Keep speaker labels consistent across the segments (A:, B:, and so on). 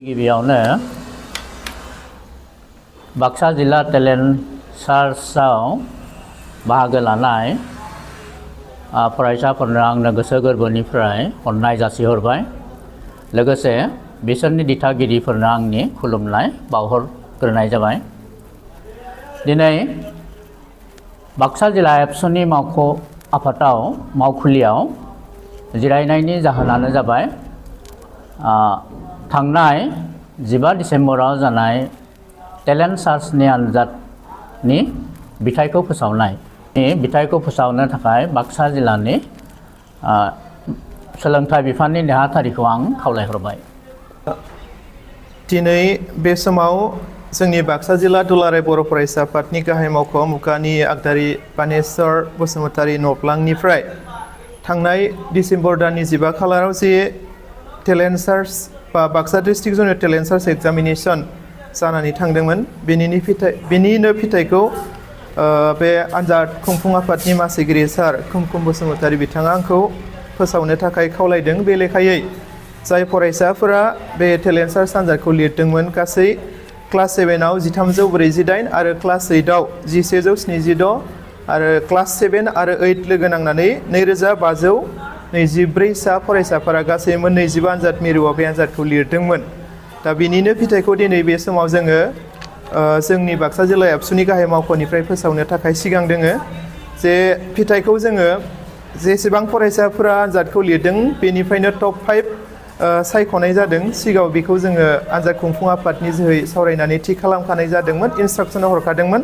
A: गिबियावनो बाक्सा जिल्ला टेलेन्ट सार्चआव बाहागो लानाय फरायसाफोरनो आंनो गोसो गोरबोनिफ्राय अननाय जासिहरबाय। लोगोसे बिसोरनि दिथागिरिफोरनो आंनि खुलुमनाय बावहरग्रोनाय जाबाय। दिनै बाक्सा जिल्ला एबसुनि मावख' आफादाव मावखुलियाव जिरायनायनि जाहोनानो जाबाय थांनाय 15 डिसेम्बराव जानाय टेलेन्ट सार्चनि आनजादनि बिथायखौ फोसावनाय। बिथायखौ फोसावनो थाखाय बाक्सा जिल्लानि सोलोंथाइ बिफाननि नेहाथारिखौ आं खावलायहरबाय।
B: दिनै बे समाव जोंनि बाक्सा जिल्ला दुलाराय बर' फरायसा आफादनि गाहाय मावख' मुगानि आगदारि बानेश्वर बसुमतारी न'फ्लांनिफ्राय थांनाय डिसेम्बर दाननि 15 खालाराव जे टेलेन्ट सार्च बा Baksa district junior talent search examination जानानै थांदोंमोन। बेनिनो फिथाइखौ बे आनजाद खुंफुं आफादनि मासिगिरि सार खुमखुम बसुमतारी बिथाङा आंखौ फोसावनो थाखाय खावलायदों। बे लेखायै जाय फरायसाफोरा बे टेलेन्ट सार्च आनजादखौ लिरदोंमोन गासै क्लास 7आव 1348 आरो क्लास 8आव 1176 आरो क्लास 7 आरो 8 लोगो नांनानै 2524 सा फरायसाफोरा गासै 25 आनजाद मिरुआव बे आनजादखौ लिरदोंमोन। दा बेनिनो फिथाइखौ दिनै बे समाव जोङो जोंनि बाक्सा जिल्ला एबसुनि गाहाय मावख'निफ्राय फोसावनो थाखाय सिगां दोङो। जे फिथाइखौ जोङो जेसेबां फरायसाफोरा आनजादखौ लिरदों बेनिफ्रायनो टप 5 सायख'नाय जादों। सिगाङाव बेखौ जोङो आनजाद खुंफुं आफादनि जोहै सावरायनानै थि खालामखानाय जादोंमोन, इन्सट्राक्सन हरखादोंमोन।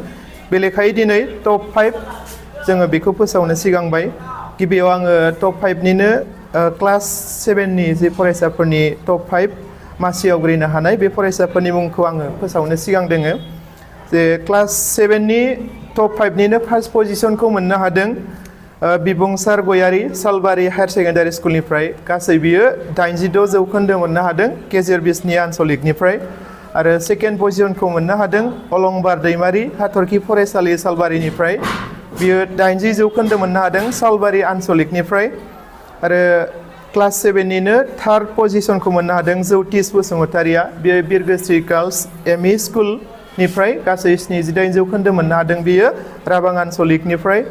B: बे लेखायै दिनै टप 5 जोङो बेखौ फोसावनो सिगांबाय। गिबियाव आङो टप 5निनो क्लास 7नि जे फरायसाफोरनि टप 5 मासि आवग्रिनो हानाय बे फरायसाफोरनि मुंखौ आङो फोसावनो सिगां दोङो। जे क्लास 7नि टप 5निनो फार्स्ट पजिशनखौ मोननो हादों बिबुंसार गयारि सालबारि हायार सेकेन्डारि स्कुलनिफ्राय। गासै बियो 86 जौखोन्दो मोननो हादों गेजेर बिसनि आनसलिकनिफ्राय। आरो सेकेन्ड पजिशनखौ मोननो हादों अलंबार दैमारि हाथरखि फरायसालि सालबारिनिफ्राय। बियो 80 जौखोन्दो मोननो हादों सालबारि आनसलिकनिफ्राय। आरो क्लास 7निनो थार्ड पजिशनखौ मोननो हादों जौतिस बसुमतारिया। बियो बिरगोस्रि गार्ल्स एमइ स्कुलनिफ्राय गासै 78 जौखोन्दो मोननो हादों बियो राबां आनसलिकनिफ्राय।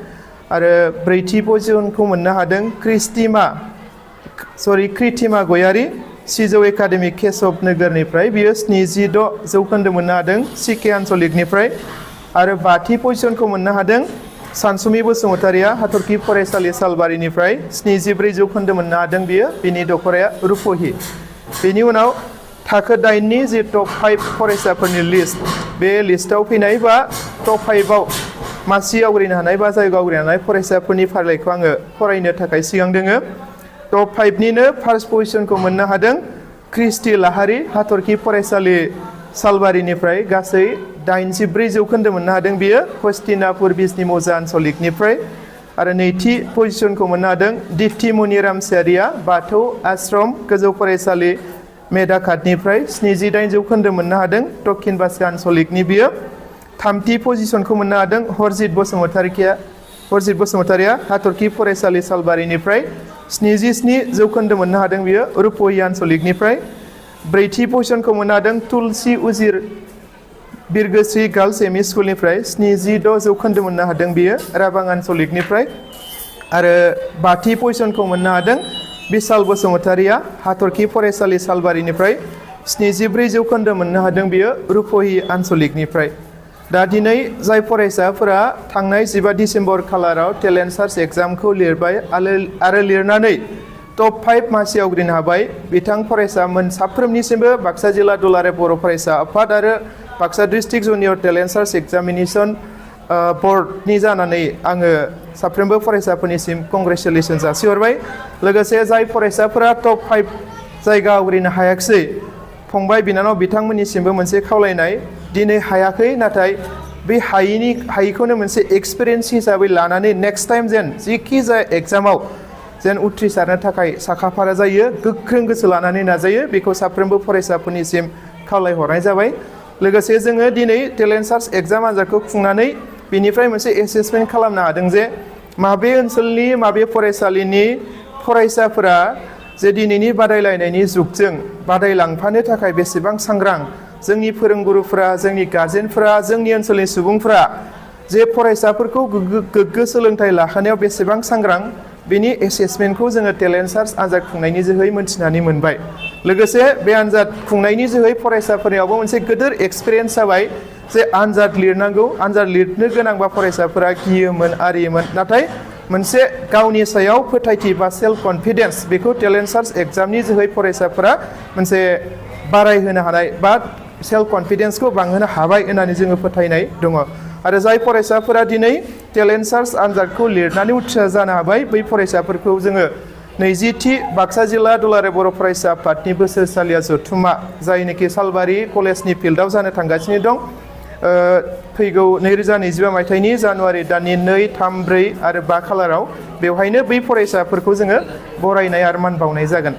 B: आरो ब्रैथि पजिशनखौ मोननो हादों कृतिमा गयारि सिजौ एकाडेमि केशव नोगोरनिफ्राय। बियो 76 जौखोन्दो मोननो हादों सिके आनसलिकनिफ्राय। आरो बाथि पजिशनखौ मोननो हादों सानसुमि बसुमतारिया हाथरखि फरायसालि सालबारिनिफ्राय 74 जौखोन्दो मोननो हादों बियो। बिनि दख'राया रुपहि। बेनि उनाव थाखो 8नि जे टप 5 फरायसाफोरनि लिस्ट, बे लिस्टआव फैनाय बा टप 5आव मासि आवग्रिनो हानाय बा जायगा आवग्रिनो हानाय फरायसाफोरनि फारिलाइखौ आङो फरायनो थाखाय सिगां दोङो। टप 5निनो फार्स्ट पजिशनखौ मोननो हादों क्रिस्टि लाहारि हाथरखि फरायसालि सालबारिनिफ्राय। गासै 84 जौखोन्दो मोननो हादों बियो हस्तिनापुर बिजनि मौजा आनसलिकनिफ्राय। आरो नैथि पजिशनखौ मोननो हादों दिप्ति मनिराम सियारिया बाथौ आश्रम गोजौ फरायसालि मेदाखातनिफ्राय। 78 जौखोन्दो मोननो हादों दक्षिण बाक्सा आनसलिकनि बियो। थामथि पजिशनखौ मोननो हादों हरजित बसुमतारिया हाथरखि फरायसालि सालबारिनिफ्राय। 77 जौखोन्दो मोननो हादों बियो रुपहि आनसलिकनिफ्राय। ब्रैथि पजिशनखौ मोननो हादों तुलसि उजिर बिरगोस्रि गार्ल्स एमइ स्कुलनिफ्राय। 76 जौखोन्दो मोननो हादों बियो राबां आनसलिकनिफ्राय। आरो बाथि पजिशनखौ मोननो हादों बिशाल बसुमतारिया हाथरखि फरायसालि सालबारिनिफ्राय। 74 जौखोन्दो मोननो हादों बियो रुपहि आनसलिकनिफ्राय। दा दिनै जाय फरायसाफोरा थांनाय 15 डिसेम्बर खालाराव टेलेन्ट सार्च एग्जामखौ लिरबाय आरो लिरनानै टप 5 मासि आवग्रिनो हाबाय, बिथां फरायसामोन साफ्रोमनिसिमबो बाक्सा जिल्ला दुलाराय बर' फरायसा आफाद आरो Baksa district junior talent search examination बर्डनि जानानै आङो साफ्रोमबो फरायसाफोरनिसिम कंग्रेचुलेसन जासिहरबाय। लोगोसे जाय फरायसाफोरा टप 5 जायगा आवग्रिनो हायाखिसै फंबाय बिनानाव बिथांमोननिसिमबो मोनसे खावलायनाय, दिनै हायाखै नाथाय बे हायिखौनो मोनसे एक्सपिरियेन्स हिसाबै लानानै नेक्स्ट टाइम जेन जिखि जाया एग्जामाव जेन उथ्रिसारनो थाखाय साखाफारा जायो, गोख्रों गोसो लानानै नाजायो, बेखौ साफ्रोमबो फरायसाफोरनिसिम खावलायहरनाय जाबाय। लोगोसे जोङो दिनै टेलेन्ट सार्च एग्जाम आनजादखौ खुंनानै बेनिफ्राय मोनसे एसेसमेन्ट खालामनो हादों जे माबे ओनसोलनि माबे फरायसालिनि फरायसाफोरा जे दिनैनि बादायलायनायनि जुगजों बादायलांफानो थाखाय बेसेबां सांग्रां जोंनि फोरोंगुरुफोरा, जोंनि गार्जेनफोरा, जोंनि ओनसोलनि सुबुंफोरा जे फरायसाफोरखौ गोग्गो सोलोंथाइ लाहोनायाव बेसेबां सांग्रां बेनि एसेसमेन्टखौ जोङो टेलेन्ट सार्च आनजाद खुंनायनि जोहै मोनथिनानै मोनबाय। लोगोसे बे आनजाद खुंनायनि जोहै फरायसाफोरनियावबो मोनसे गिदिर एक्सपिरियेन्स जाबाय जे आनजाद लिरनांगौ, आनजाद लिरनो गोनांबा फरायसाफोरा गियोमोन आरियोमोन, नाथाय मोनसे गावनि सायाव फोथायथि बा सेल्फ कनफिडेन्स बेखौ टेलेन्ट सार्च एग्जामनि जोहै फरायसाफोरा मोनसे बारायहोनो हानाय बा सेल्फ कनफिडेन्सखौ बांहोनो हाबाय होननानै जोङो फोथायनाय दङ। आरो जाय फरायसाफोरा दिनै टेलेन्ट सार्च आनजादखौ लिरनानै उथ्रिसार जानो हाबाय बै फरायसाफोरखौ जोङो 20थि बाक्सा जिल्ला दुलाराय बर' फरायसा आफादनि बोसोरसालिया जथुम्मा जायनोखि सालबारि कलेजनि फिल्डआव जानो थांगासिनो दं फैगौ 2025 मायथाइनि जानुवारि दाननि 2, 3, 4 आरो 5 खालाराव बेवहायनो बै फरायसाफोरखौ जोङो बरायनाय आरो मान बावनाय जागोन।